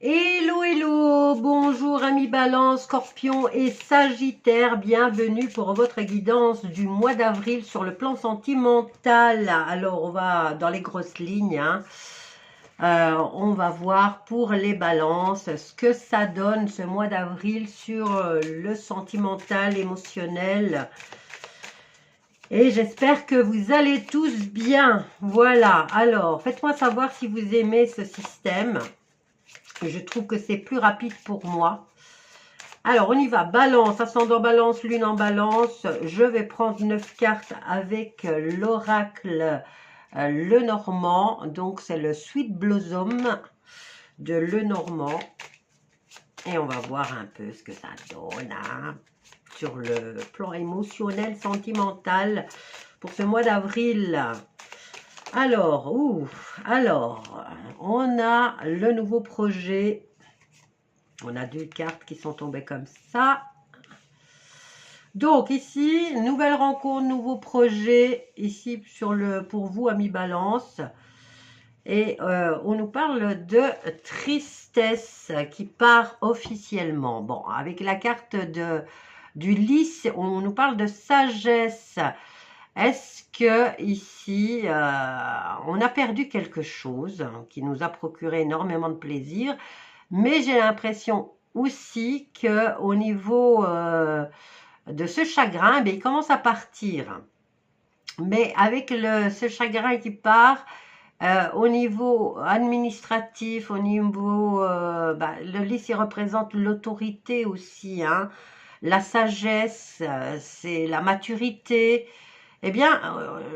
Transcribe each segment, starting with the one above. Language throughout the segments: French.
Hello, hello, bonjour amis Balance, Scorpion et Sagittaire, bienvenue pour votre guidance du mois d'avril sur le plan sentimental. Alors on va dans les grosses lignes, on va voir pour les Balances ce que ça donne ce mois d'avril sur le sentimental, émotionnel. Et j'espère que vous allez tous bien. Voilà, alors faites-moi savoir si vous aimez ce système. Je trouve que c'est plus rapide pour moi. Alors, on y va. Balance, ascendant balance, lune en balance. Je vais prendre 9 cartes avec l'oracle Lenormand. Donc, c'est le Sweet Blossom de Lenormand. Et on va voir un peu ce que ça donne sur le plan émotionnel, sentimental pour ce mois d'avril. Alors, on a le nouveau projet. On a deux cartes qui sont tombées comme ça. Donc ici, nouvelle rencontre, nouveau projet. Ici, pour vous, amis Balance. Et on nous parle de tristesse qui part officiellement. Bon, avec la carte du lys, on nous parle de sagesse. Est-ce que ici, on a perdu quelque chose qui nous a procuré énormément de plaisir, mais j'ai l'impression aussi qu'au niveau de ce chagrin, il commence à partir. Mais avec ce chagrin qui part, au niveau administratif, au niveau... le lys, il représente l'autorité aussi, la sagesse, c'est la maturité. Eh bien,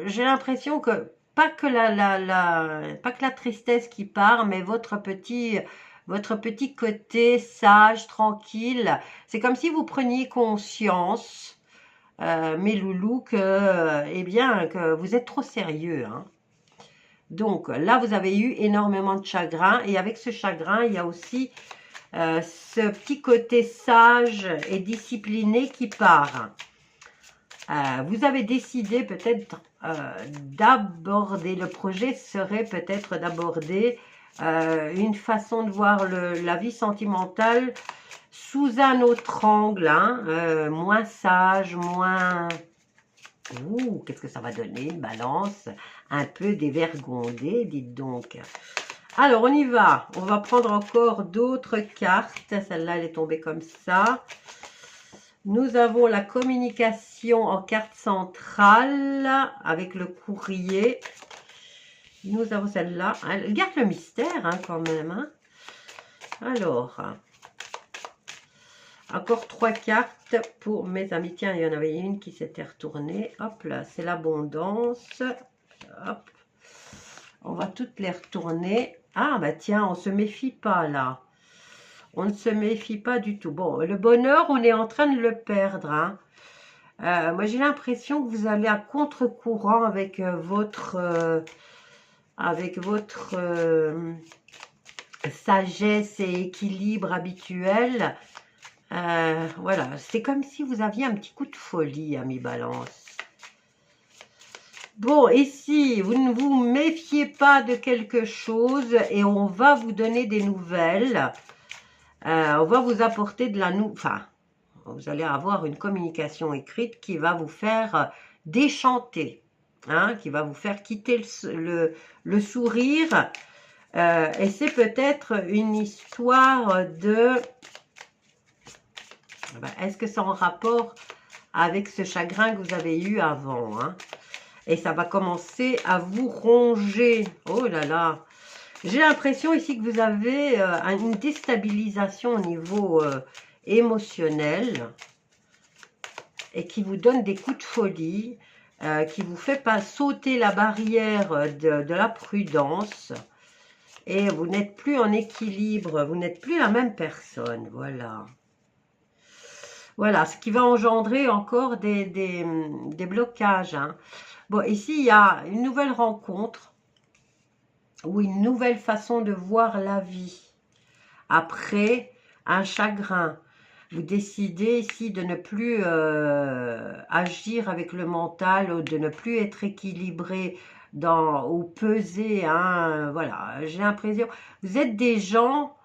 j'ai l'impression que pas que la tristesse qui part, mais votre petit côté sage, tranquille. C'est comme si vous preniez conscience, mes loulous, que vous êtes trop sérieux. Donc là, vous avez eu énormément de chagrin. Et avec ce chagrin, il y a aussi ce petit côté sage et discipliné qui part. Vous avez décidé peut-être d'aborder, le projet serait peut-être d'aborder une façon de voir la vie sentimentale sous un autre angle, moins sage, moins... Ouh, qu'est-ce que ça va donner, une Balance un peu dévergondée, dites donc. Alors, on y va. On va prendre encore d'autres cartes. Celle-là, elle est tombée comme ça. Nous avons la communication en carte centrale avec le courrier. Nous avons celle-là. Elle garde le mystère quand même. Alors, encore 3 cartes pour mes amis. Tiens, il y en avait une qui s'était retournée. Hop là, c'est l'abondance. Hop. On va toutes les retourner. Ah, bah tiens, on ne se méfie pas là. On ne se méfie pas du tout. Bon, le bonheur, on est en train de le perdre. Moi, j'ai l'impression que vous allez à contre-courant avec votre sagesse et équilibre habituel. Voilà, c'est comme si vous aviez un petit coup de folie, amis Balance. Bon, ici, vous ne vous méfiez pas de quelque chose et on va vous donner des nouvelles. On va vous apporter de la enfin, vous allez avoir une communication écrite qui va vous faire déchanter, qui va vous faire quitter le sourire. Et c'est peut-être une histoire de... Est-ce que c'est en rapport avec ce chagrin que vous avez eu avant, Et ça va commencer à vous ronger. Oh là là! J'ai l'impression ici que vous avez une déstabilisation au niveau émotionnel et qui vous donne des coups de folie, qui vous fait pas sauter la barrière de la prudence et vous n'êtes plus en équilibre, vous n'êtes plus la même personne, voilà. Voilà, ce qui va engendrer encore des blocages. Bon, ici, il y a une nouvelle rencontre ou une nouvelle façon de voir la vie. Après un chagrin, vous décidez ici de ne plus agir avec le mental, ou de ne plus être équilibré ou peser. Voilà, j'ai l'impression, vous êtes des gens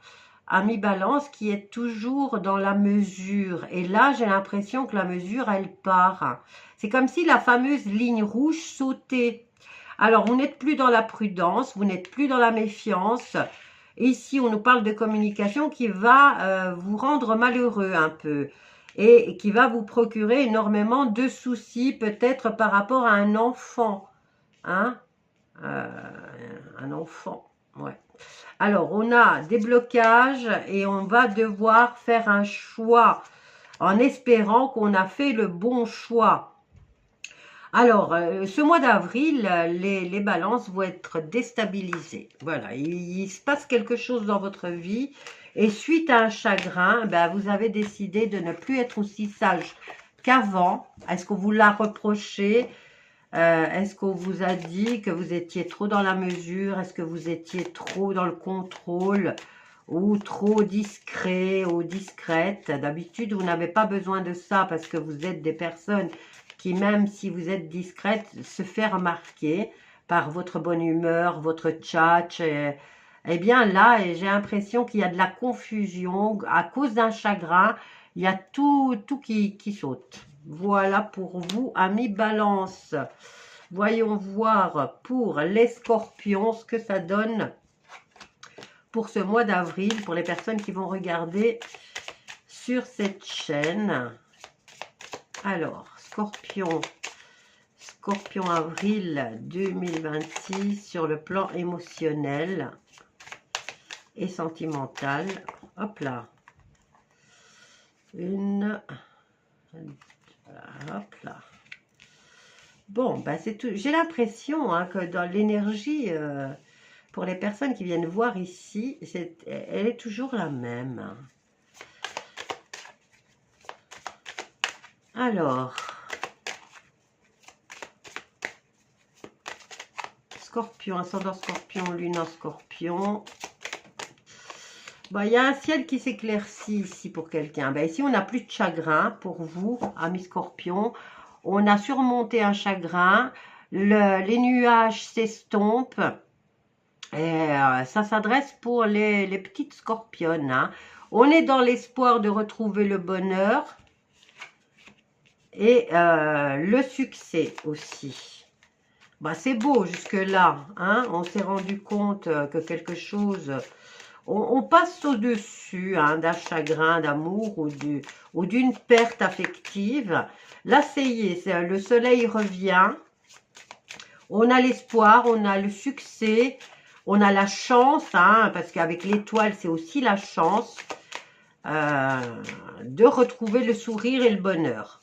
ami Balance, qui est toujours dans la mesure. Et là, j'ai l'impression que la mesure, elle part. C'est comme si la fameuse ligne rouge sautait. Alors, vous n'êtes plus dans la prudence, vous n'êtes plus dans la méfiance. Ici, on nous parle de communication qui va vous rendre malheureux un peu et qui va vous procurer énormément de soucis, peut-être par rapport à un enfant. Hein, un enfant, ouais. Alors, on a des blocages et on va devoir faire un choix en espérant qu'on a fait le bon choix. Alors, ce mois d'avril, les balances vont être déstabilisées. Voilà, il se passe quelque chose dans votre vie et suite à un chagrin, ben, vous avez décidé de ne plus être aussi sage qu'avant. Est-ce qu'on vous l'a reproché? Est-ce qu'on vous a dit que vous étiez trop dans la mesure? Est-ce que vous étiez trop dans le contrôle ou trop discret ou discrète? D'habitude, vous n'avez pas besoin de ça parce que vous êtes des personnes qui, même si vous êtes discrète, se fait remarquer par votre bonne humeur, votre tchatch. Eh bien là, j'ai l'impression qu'il y a de la confusion à cause d'un chagrin. Il y a tout qui saute. Voilà pour vous, amis Balance. Voyons voir pour les scorpions ce que ça donne pour ce mois d'avril, pour les personnes qui vont regarder sur cette chaîne. Alors, Scorpion avril 2026 sur le plan émotionnel et sentimental. Hop là. Hop là. Bon, ben c'est tout. J'ai l'impression hein, que dans l'énergie, pour les personnes qui viennent voir ici, elle est toujours la même. Alors, Scorpion, ascendant Scorpion, lune en Scorpion. Bon, il y a un ciel qui s'éclaircit ici pour quelqu'un. Ben, ici, on n'a plus de chagrin pour vous, amis Scorpion. On a surmonté un chagrin. Les nuages s'estompent. Et ça s'adresse pour les petites scorpionnes. Hein. On est dans l'espoir de retrouver le bonheur et le succès aussi. Bah, c'est beau jusque-là. Hein. On s'est rendu compte que quelque chose... On passe au-dessus hein, d'un chagrin d'amour ou d'une perte affective. Là, ça y est, le soleil revient. On a l'espoir, on a le succès, on a la chance, hein, parce qu'avec l'étoile, c'est aussi la chance de retrouver le sourire et le bonheur.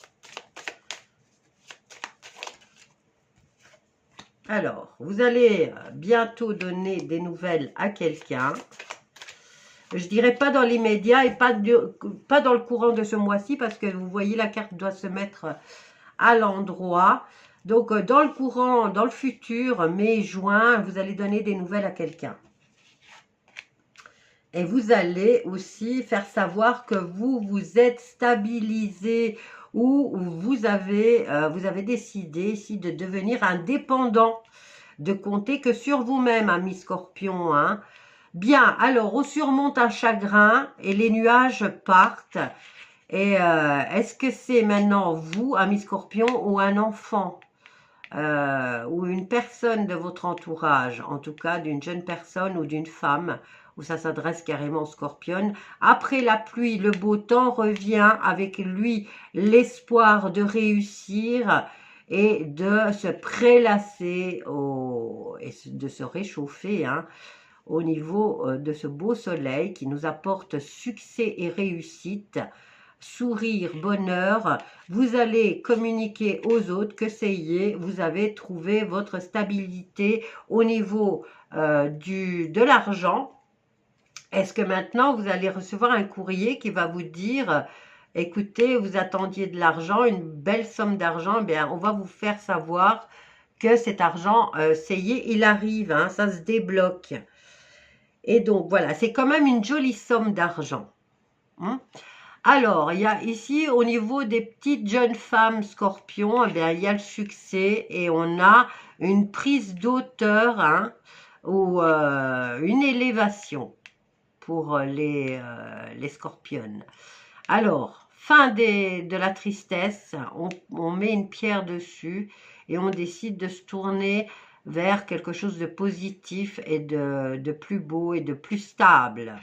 Alors, vous allez bientôt donner des nouvelles à quelqu'un. Je dirais pas dans l'immédiat et pas dans le courant de ce mois-ci parce que vous voyez la carte doit se mettre à l'endroit. Donc dans le courant, dans le futur, mai, juin, vous allez donner des nouvelles à quelqu'un. Et vous allez aussi faire savoir que vous êtes stabilisé ou vous avez décidé ici de devenir indépendant, de compter que sur vous-même, ami Scorpion, hein. Bien, alors on surmonte un chagrin et les nuages partent. Et est-ce que c'est maintenant vous, ami Scorpion, ou un enfant ou une personne de votre entourage, en tout cas d'une jeune personne ou d'une femme, où ça s'adresse carrément aux Scorpions. Après la pluie, le beau temps revient avec lui l'espoir de réussir et de se prélasser et de se réchauffer, hein, au niveau de ce beau soleil qui nous apporte succès et réussite, sourire, bonheur. Vous allez communiquer aux autres que ça y est, vous avez trouvé votre stabilité au niveau de l'argent. Est-ce que maintenant vous allez recevoir un courrier qui va vous dire écoutez, vous attendiez de l'argent, une belle somme d'argent, eh bien on va vous faire savoir que cet argent, ça y est, il arrive, hein, ça se débloque. Et donc, voilà, c'est quand même une jolie somme d'argent. Hein. Alors, il y a ici, au niveau des petites jeunes femmes scorpions, eh bien, il y a le succès et on a une prise d'auteur hein, ou une élévation pour les scorpions. Alors, fin de la tristesse, on met une pierre dessus et on décide de se tourner vers quelque chose de positif et de plus beau et de plus stable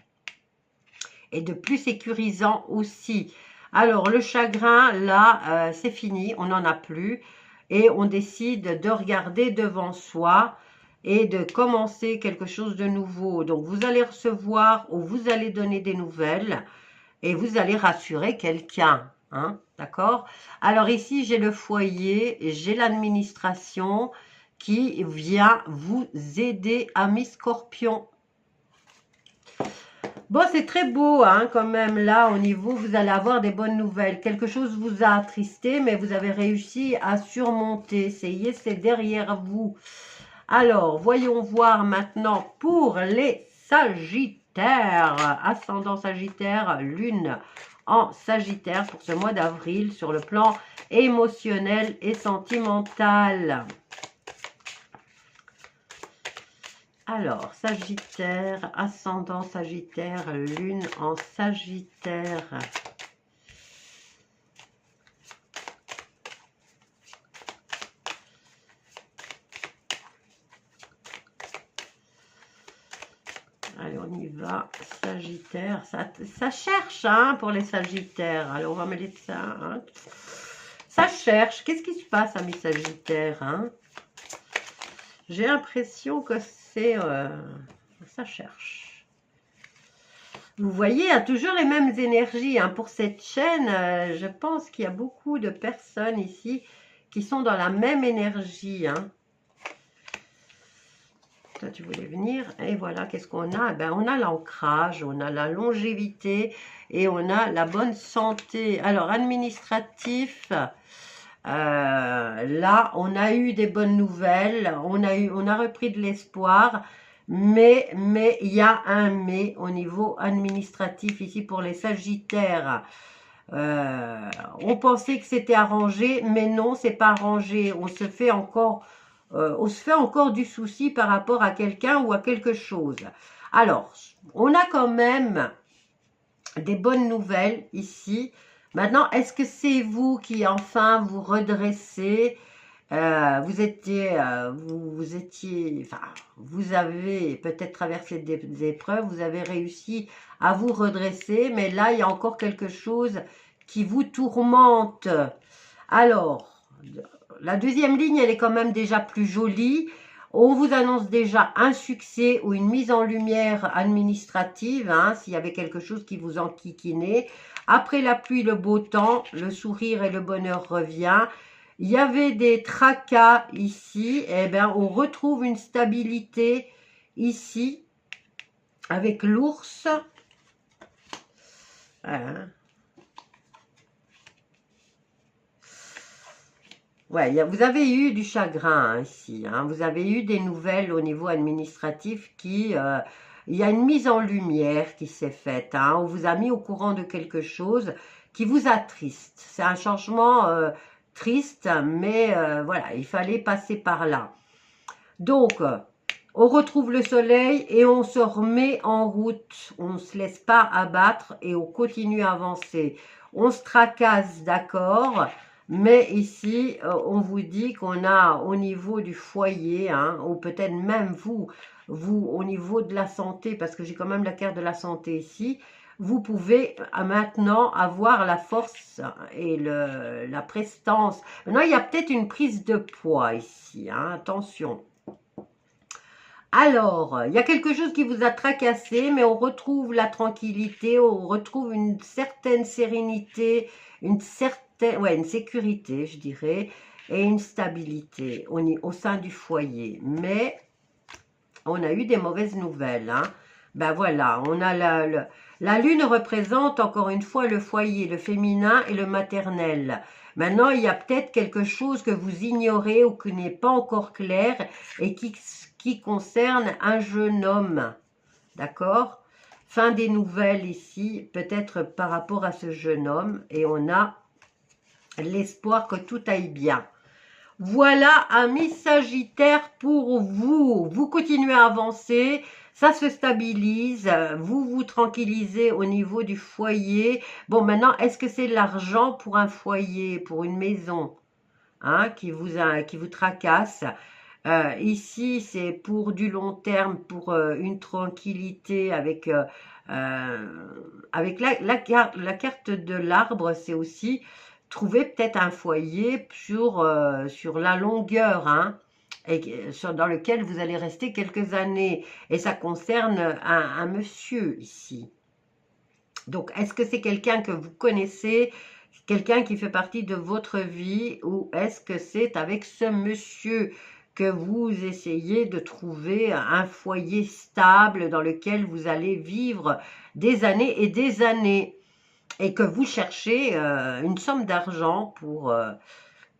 et de plus sécurisant aussi. Alors, le chagrin, là, c'est fini, on n'en a plus et on décide de regarder devant soi et de commencer quelque chose de nouveau. Donc, vous allez recevoir ou vous allez donner des nouvelles et vous allez rassurer quelqu'un, hein, d'accord? Alors ici, j'ai le foyer, j'ai l'administration qui vient vous aider, amis scorpions. Bon, c'est très beau, hein, quand même, là, au niveau, vous allez avoir des bonnes nouvelles. Quelque chose vous a attristé, mais vous avez réussi à surmonter. C'est derrière vous. Alors, voyons voir maintenant pour les Sagittaires. Ascendant Sagittaire, Lune en Sagittaire pour ce mois d'avril sur le plan émotionnel et sentimental. Alors, Sagittaire, ascendant Sagittaire, Lune en Sagittaire. Allez, on y va. Sagittaire, ça cherche, hein, pour les Sagittaires. Alors, on va mettre ça. Hein. Ça cherche. Qu'est-ce qui se passe, amis Sagittaires, hein? J'ai l'impression que c'est... ça cherche. Vous voyez, il y a toujours les mêmes énergies. Hein. Pour cette chaîne, je pense qu'il y a beaucoup de personnes ici qui sont dans la même énergie. Hein. Toi, tu voulais venir. Et voilà, qu'est-ce qu'on a? Ben, on a l'ancrage, on a la longévité et on a la bonne santé. Alors, administratif... là, on a eu des bonnes nouvelles, on a repris de l'espoir, mais il y a un mais au niveau administratif ici pour les Sagittaires. On pensait que c'était arrangé, mais non, c'est pas arrangé. On se fait encore du souci par rapport à quelqu'un ou à quelque chose. Alors, on a quand même des bonnes nouvelles ici. Maintenant, est-ce que c'est vous qui enfin vous redressez? Vous avez peut-être traversé des épreuves, vous avez réussi à vous redresser, mais là, il y a encore quelque chose qui vous tourmente. Alors, la deuxième ligne, elle est quand même déjà plus jolie. On vous annonce déjà un succès ou une mise en lumière administrative, hein, s'il y avait quelque chose qui vous enquiquinait. Après la pluie, le beau temps, le sourire et le bonheur revient. Il y avait des tracas ici, et bien on retrouve une stabilité ici avec l'ours. Voilà. Ouais, vous avez eu du chagrin, hein, ici. Hein. Vous avez eu des nouvelles au niveau administratif qui... il y a une mise en lumière qui s'est faite. Hein. On vous a mis au courant de quelque chose qui vous attriste. C'est un changement triste, mais voilà, il fallait passer par là. Donc, on retrouve le soleil et on se remet en route. On ne se laisse pas abattre et on continue à avancer. On se tracasse, d'accord, mais ici, on vous dit qu'on a au niveau du foyer, hein, ou peut-être même vous, au niveau de la santé, parce que j'ai quand même la carte de la santé ici, vous pouvez maintenant avoir la force et la prestance. Maintenant, il y a peut-être une prise de poids ici, hein, attention. Alors, il y a quelque chose qui vous a tracassé, mais on retrouve la tranquillité, on retrouve une certaine sérénité, une sécurité, je dirais, et une stabilité au sein du foyer. Mais on a eu des mauvaises nouvelles. Hein. Ben voilà, on a la lune représente encore une fois le foyer, le féminin et le maternel. Maintenant, il y a peut-être quelque chose que vous ignorez ou qui n'est pas encore clair et qui concerne un jeune homme. D'accord? Fin des nouvelles ici, peut-être par rapport à ce jeune homme. Et on a l'espoir que tout aille bien. Voilà, amis Sagittaire, pour vous. Vous continuez à avancer, ça se stabilise, vous vous tranquillisez au niveau du foyer. Bon, maintenant, est-ce que c'est l'argent pour un foyer, pour une maison, hein, qui vous tracasse? Ici, c'est pour du long terme, pour une tranquillité avec la carte de l'arbre, c'est aussi trouver peut-être un foyer sur la longueur, hein, dans lequel vous allez rester quelques années. Et ça concerne un monsieur ici. Donc, est-ce que c'est quelqu'un que vous connaissez, quelqu'un qui fait partie de votre vie, ou est-ce que c'est avec ce monsieur que vous essayez de trouver un foyer stable dans lequel vous allez vivre des années et des années, et que vous cherchez une somme d'argent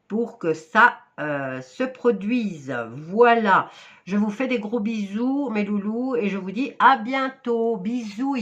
pour que ça se produise. Voilà, je vous fais des gros bisous mes loulous et je vous dis à bientôt. Bisous.